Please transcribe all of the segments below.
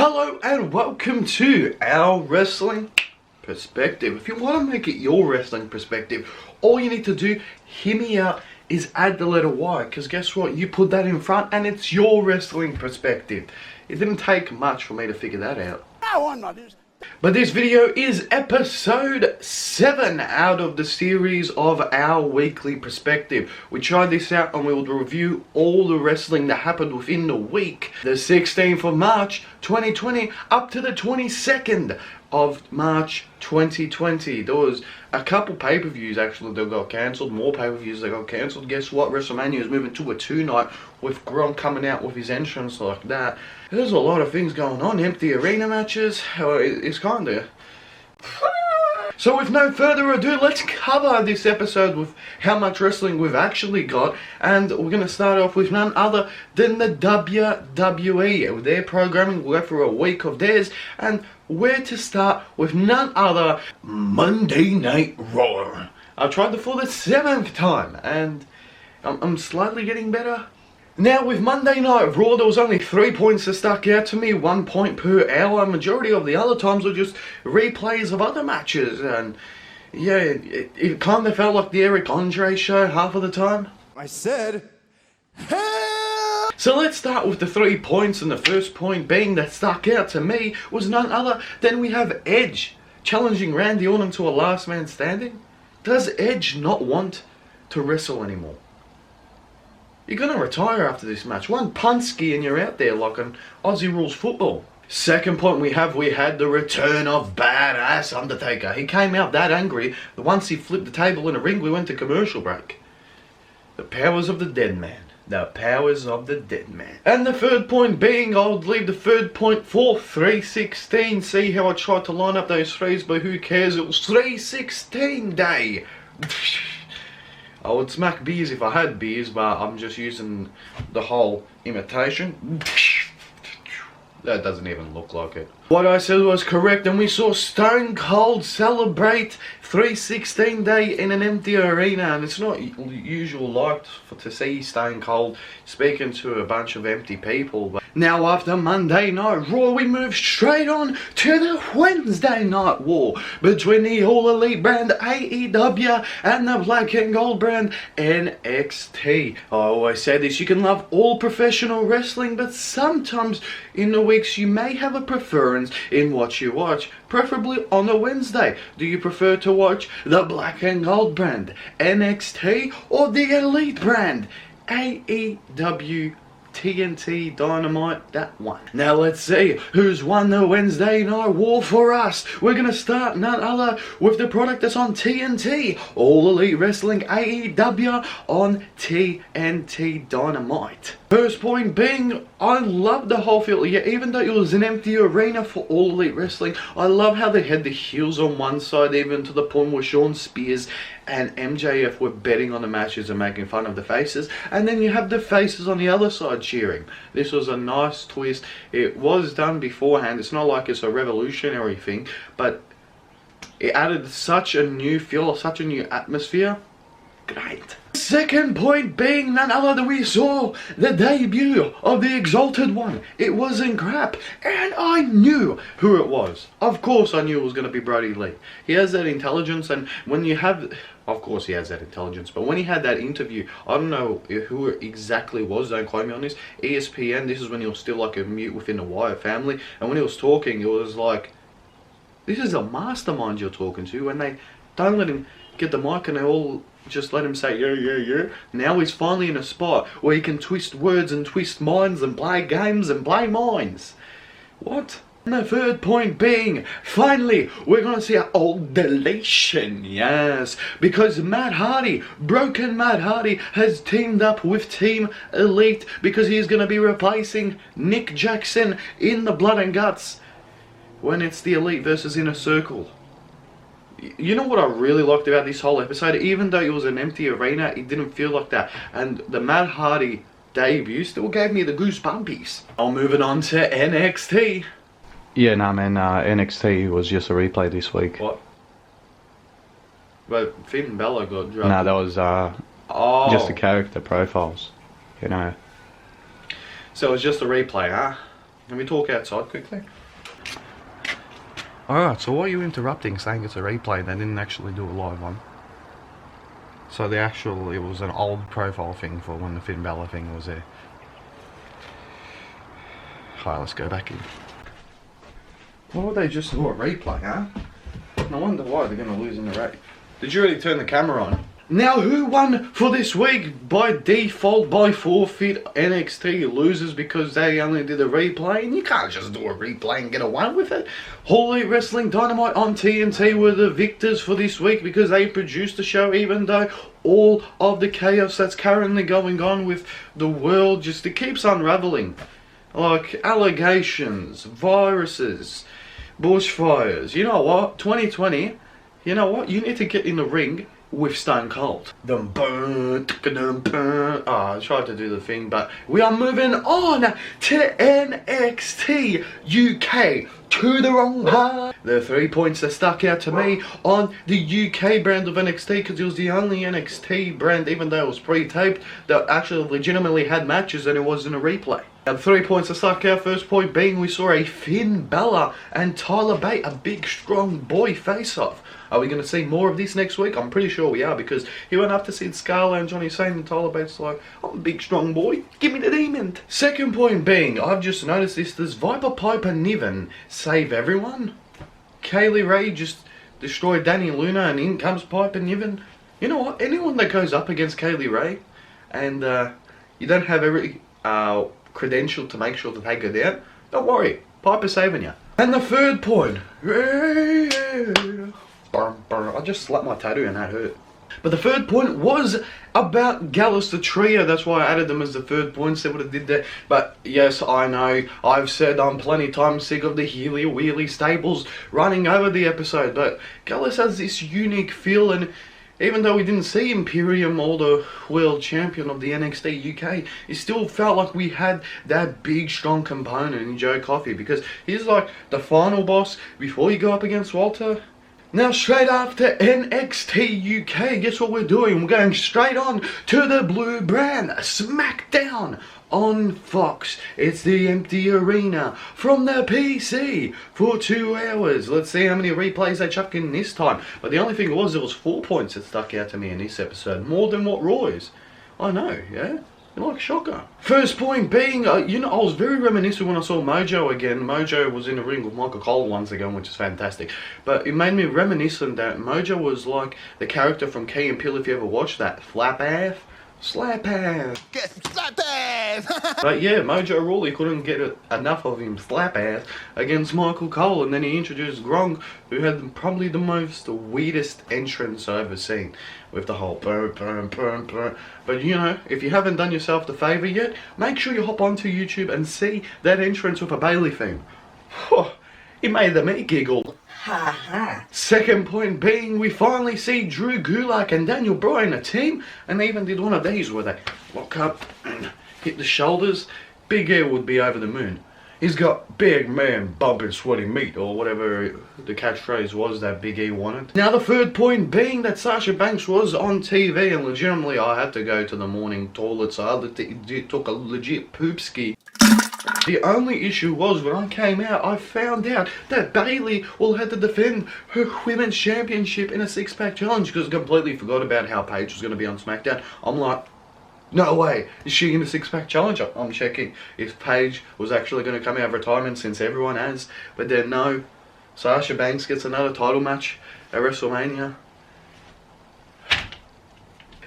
Hello and welcome to our wrestling perspective. If you want to make it your wrestling perspective, all you need to do, hear me out, is add the letter Y. Because guess what? You put that in front and it's your wrestling perspective. It didn't take much for me to figure that out. No, I'm not. But this video is episode 7 out of the series of our weekly perspective. We tried this out and we will review all the wrestling that happened within the week. The 16th of March 2020 up to the 22nd of March 2020. There was a couple pay-per-views actually that got cancelled, more pay-per-views that got cancelled. Guess what? Wrestlemania is moving to a 2-night with Gronk coming out with his entrance like that. There's a lot of things going on. Empty arena matches. It's kinda... So with no further ado, let's cover this episode with how much wrestling we've actually got. And we're going to start off with none other than the WWE. Their programming, we'll go through a week of theirs. And where to start with none other Monday Night Raw. I've tried it for the 7th time and I'm slightly getting better. Now with Monday Night Raw, there was only 3 points that stuck out to me, 1 point per hour. Majority of the other times were just replays of other matches, and yeah, it kind of felt like the Eric Andre show half of the time. I said, hell! So let's start with the 3 points, and the first point being that stuck out to me was none other than we have Edge challenging Randy Orton to a last man standing. Does Edge not want to wrestle anymore? You're going to retire after this match. One punski and you're out there like an Aussie Rules football. Second point we had the return of badass Undertaker. He came out that angry that once he flipped the table in a ring, we went to commercial break. The powers of the dead man. The powers of the dead man. And the third point being, I would leave the third point for 316. See how I tried to line up those threes, but who cares? It was 316 day. I would smack beers if I had beers, but I'm just using the whole imitation. That doesn't even look like it. What I said was correct, and we saw Stone Cold celebrate 316 day in an empty arena, and it's not usual like to see Stone Cold speaking to a bunch of empty people. But now after Monday Night Raw, we move straight on to the Wednesday Night War between the All Elite brand AEW and the Black and Gold brand NXT. I always say this, you can love all professional wrestling, but sometimes in the weeks you may have a preference in what you watch, preferably on a Wednesday. Do you prefer to watch the Black and Gold brand NXT or the Elite brand AEW TNT Dynamite? That one. Now let's see who's won the Wednesday Night War for us. We're gonna start none other with the product that's on TNT, All Elite Wrestling AEW on TNT Dynamite. First point being, I love the whole feel. Yeah, even though it was an empty arena for All Elite Wrestling, I love how they had the heels on one side, even to the point where Shawn Spears and MJF were betting on the matches and making fun of the faces. And then you have the faces on the other side cheering. This was a nice twist. It was done beforehand. It's not like it's a revolutionary thing, but it added such a new feel, such a new atmosphere. Great. Second point being none other than we saw the debut of the Exalted One. It wasn't crap, and I knew who it was. Of course I knew it was going to be Brody Lee. He has that intelligence, and when you have... Of course he has that intelligence, but when he had that interview, I don't know who it exactly was, don't quote me on this, ESPN, this is when he was still like a mute within the Wyatt family, and when he was talking, it was like, this is a mastermind you're talking to, and they don't let him get the mic and they all just let him say yeah, yeah, yeah. Now he's finally in a spot where he can twist words and twist minds and play games and play minds. What? And the third point being, finally, we're going to see an old deletion, yes, because Matt Hardy, Broken Matt Hardy, has teamed up with Team Elite because he is going to be replacing Nick Jackson in the Blood and Guts when it's the Elite versus Inner Circle. You know what I really liked about this whole episode? Even though it was an empty arena, it didn't feel like that. And the Matt Hardy debut still gave me the goosebumpies. I'm moving on to NXT. Yeah, nah man, NXT was just a replay this week. What? But Finn and Bella got dropped. Nah, that was just the character profiles, you know. So it was just a replay, huh? Can we talk outside quickly? Alright, so why are you interrupting saying it's a replay? They didn't actually do a live one. So it was an old profile thing for when the Finn Balor thing was there. Alright, let's go back in. Why would they just do a replay, huh? No wonder why they're going to lose in the race. Did you already turn the camera on? Now, who won for this week? By default, by forfeit, NXT loses because they only did a replay. And you can't just do a replay and get away with it. Holy Wrestling Dynamite on TNT were the victors for this week because they produced the show, even though all of the chaos that's currently going on with the world just it keeps unraveling. Like allegations, viruses, bushfires. You know what? 2020, you know what? You need to get in the ring with Stone Cold. I tried to do the thing, but we are moving on to NXT UK to the wrong part. There are 3 points that stuck out to me on the UK brand of NXT because it was the only NXT brand, even though it was pre-taped, that actually legitimately had matches and it wasn't a replay. Now, the 3 points that stuck out, first point being we saw a Finn Balor and Tyler Bate, a big strong boy face-off. Are we going to see more of this next week? I'm pretty sure we are because he went up to Sid Scala and Johnny Saint and Tyler Bates like, I'm a big strong boy, give me the demon. Second point being, I've just noticed this, does Viper Piper Niven save everyone? Kaylee Ray just destroyed Danny Luna and in comes Piper Niven. You know what, anyone that goes up against Kaylee Ray and you don't have every credential to make sure that they go down, don't worry, Piper's saving you. And the third point, I just slapped my tattoo and that hurt. But the third point was about Gallus the Trio. That's why I added them as the third point. Said what I did there. But yes, I know. I've said I'm plenty times sick of the Healy Wheelie stables running over the episode. But Gallus has this unique feel, and even though we didn't see Imperium or the world champion of the NXT UK, it still felt like we had that big strong component in Joe Coffey, because he's like the final boss before you go up against Walter. Now, straight after NXT UK, guess what we're doing? We're going straight on to the blue brand, Smackdown on Fox. It's the empty arena from the PC for 2 hours. Let's see how many replays they chuck in this time. But the only thing was, there was 4 points that stuck out to me in this episode, more than what Raw is. I know, yeah? You're like shocker. First point being, you know, I was very reminiscent when I saw Mojo again. Mojo was in the ring with Michael Cole once again, which is fantastic. But it made me reminiscent that Mojo was like the character from Key and Peele, if you ever watched that. Flap ass. Slap ass. Get slap ass. But yeah, Mojo Rawley couldn't get enough of him slap ass against Michael Cole, and then he introduced Gronk, who had probably the most weirdest entrance I've ever seen, with the whole burn, burn, burn, burn. But you know, if you haven't done yourself the favour yet, make sure you hop onto YouTube and see that entrance with a Bailey theme. It made me giggle. Ha ha. Second point being, we finally see Drew Gulak and Daniel Bryan a team, and they even did one of these where they lock up and hit the shoulders. Big E would be over the moon. He's got big man bumping sweaty meat, or whatever the catchphrase was that Big E wanted. Now the third point being that Sasha Banks was on TV, and legitimately I had to go to the morning toilet, so I took a legit poop ski. The only issue was when I came out, I found out that Bailey will have to defend her women's championship in a 6-pack challenge, because I completely forgot about how Paige was going to be on SmackDown. I'm like, no way, is she in a 6-pack challenge? I'm checking if Paige was actually going to come out of retirement, since everyone has. But then no, Sasha Banks gets another title match at WrestleMania.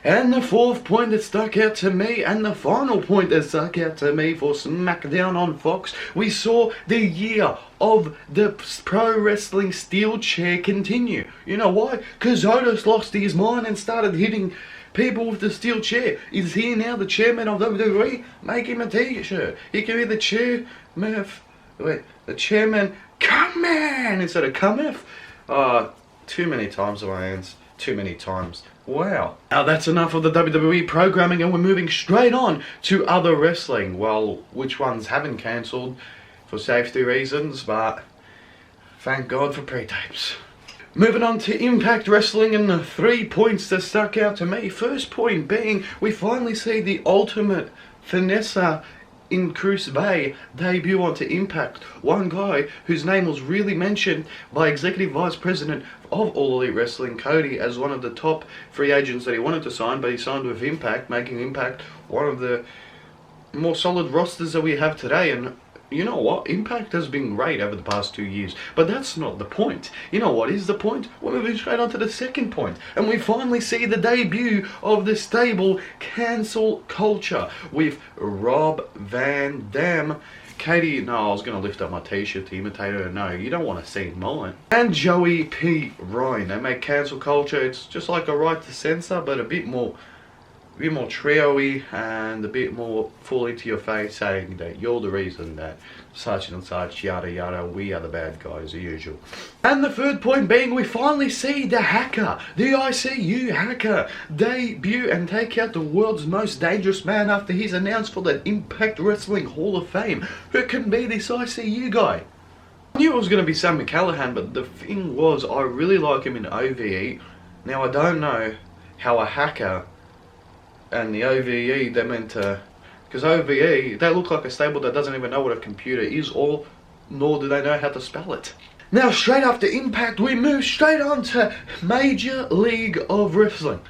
And the fourth point that stuck out to me, and the final point that stuck out to me for Smackdown on Fox, we saw the year of the pro wrestling steel chair continue. You know why? Because Otis lost his mind and started hitting people with the steel chair. Is he now the chairman of WWE? Make him a t-shirt. He can be the chairman, the chairman, come on, instead of come off. Too many times on my hands. Too many times. Wow. Now that's enough of the WWE programming, and we're moving straight on to other wrestling. Well, which ones haven't cancelled for safety reasons, but thank God for pre-tapes. Moving on to Impact Wrestling, and the 3 points that stuck out to me. First point being, we finally see the ultimate Vanessa in Cruise Bay debut onto Impact. One guy whose name was really mentioned by Executive Vice President of All Elite Wrestling, Cody, as one of the top free agents that he wanted to sign, but he signed with Impact, making Impact one of the more solid rosters that we have today. And you know what? Impact has been great over the past 2 years. But that's not the point. You know what is the point? We're moving straight on to the second point. And we finally see the debut of the stable cancel culture with Rob Van Dam. Katie, no, I was going to lift up my t-shirt to imitate her. No, you don't want to see mine. And Joey P. Ryan. They make cancel culture. It's just like a right to censor, but a bit more trio-y and a bit more full into your face, saying that you're the reason that such and such, yada yada, we are the bad guys, the usual. And the third point being, we finally see the hacker, the ICU hacker, debut and take out the world's most dangerous man after he's announced for the Impact Wrestling Hall of Fame. Who can be this ICU guy? I knew it was going to be Sam McCallahan, but the thing was, I really like him in OVE. Now, I don't know how a hacker and the OVE, they're meant to, because OVE, they look like a stable that doesn't even know what a computer is, or nor do they know how to spell it. Now, straight after Impact, we move straight on to Major League of Wrestling.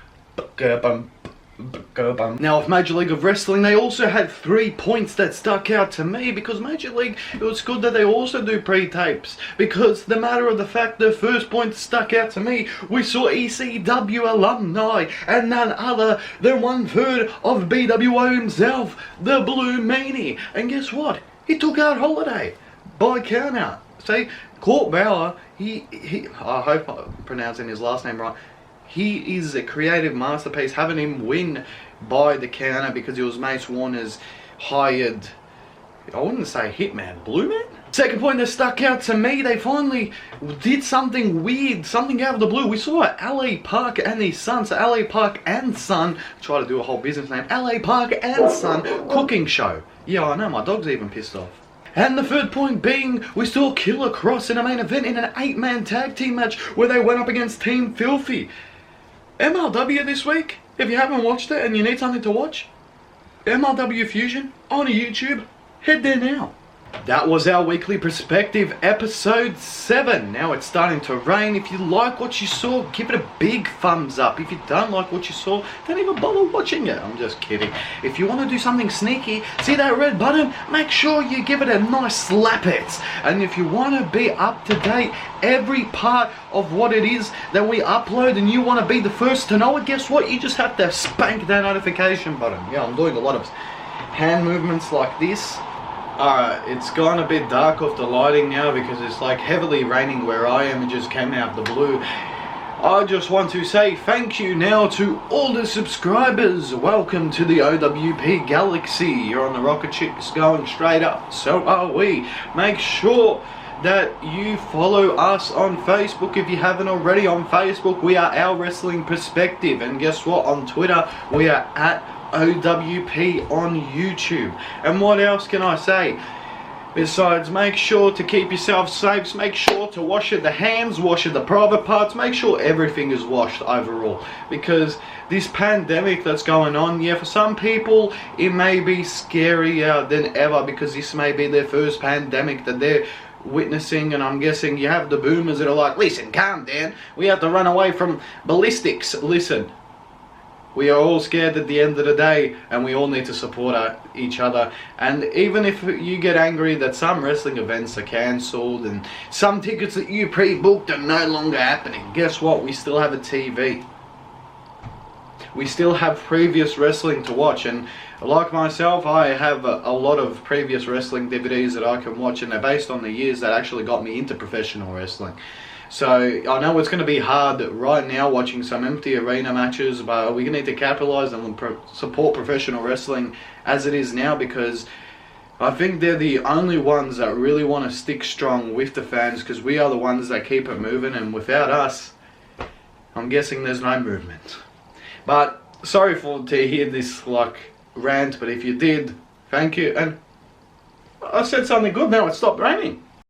Now, with Major League of Wrestling, they also had 3 points that stuck out to me, because Major League, it was good that they also do pre-tapes, because the matter of the fact, the first point stuck out to me, we saw ECW alumni, and none other than 1/3 of BWO himself, the Blue Meanie. And guess what? He took out Holiday by count out. See, Court Bauer, he I hope I'm pronouncing his last name right. He is a creative masterpiece, having him win by the counter because he was Mace Warner's hired, I wouldn't say hitman, blue man? Second point that stuck out to me, they finally did something weird, something out of the blue. We saw LA Park and his son, so LA Park and Son, try to do a whole business name, LA Park and Son cooking show. Yeah, I know, my dog's even pissed off. And the third point being, we saw Killer Cross in a main event in an 8-man tag team match where they went up against Team Filthy. MLW this week, if you haven't watched it and you need something to watch, MLW Fusion on YouTube, head there now. That was our weekly perspective, episode 7. Now it's starting to rain. If you like what you saw, give it a big thumbs up. If you don't like what you saw, don't even bother watching it. I'm just kidding. If you want to do something sneaky, see that red button? Make sure you give it a nice slap it. And if you want to be up to date, every part of what it is that we upload, and you want to be the first to know it, guess what? You just have to spank that notification button. Yeah, I'm doing a lot of hand movements like this. Alright, it's gone a bit dark off the lighting now because it's like heavily raining where I am. It just came out of the blue. I just want to say thank you now to all the subscribers. Welcome to the OWP Galaxy. You're on the rocket ship, it's going straight up. So are we. Make sure that you follow us on Facebook if you haven't already. On Facebook, we are Our Wrestling Perspective. And guess what? On Twitter, we are at OWP on YouTube. And what else can I say? Besides, make sure to keep yourself safe. Make sure to wash the hands, wash the private parts. Make sure everything is washed overall. Because this pandemic that's going on, yeah, for some people, it may be scarier than ever because this may be their first pandemic that they're witnessing. And I'm guessing you have the boomers that are like, listen, calm down. We have to run away from ballistics. Listen. We are all scared at the end of the day, and we all need to support each other. And even if you get angry that some wrestling events are cancelled and some tickets that you pre-booked are no longer happening, guess what? We still have a TV. We still have previous wrestling to watch. And like myself, I have a lot of previous wrestling DVDs that I can watch, and they're based on the years that actually got me into professional wrestling. So I know it's going to be hard right now watching some empty arena matches, but we need to capitalize and support professional wrestling as it is now, because I think they're the only ones that really want to stick strong with the fans, because we are the ones that keep it moving, and without us, I'm guessing there's no movement. But sorry to hear this like rant, but if you did, thank you. And I said something good now, it stopped raining.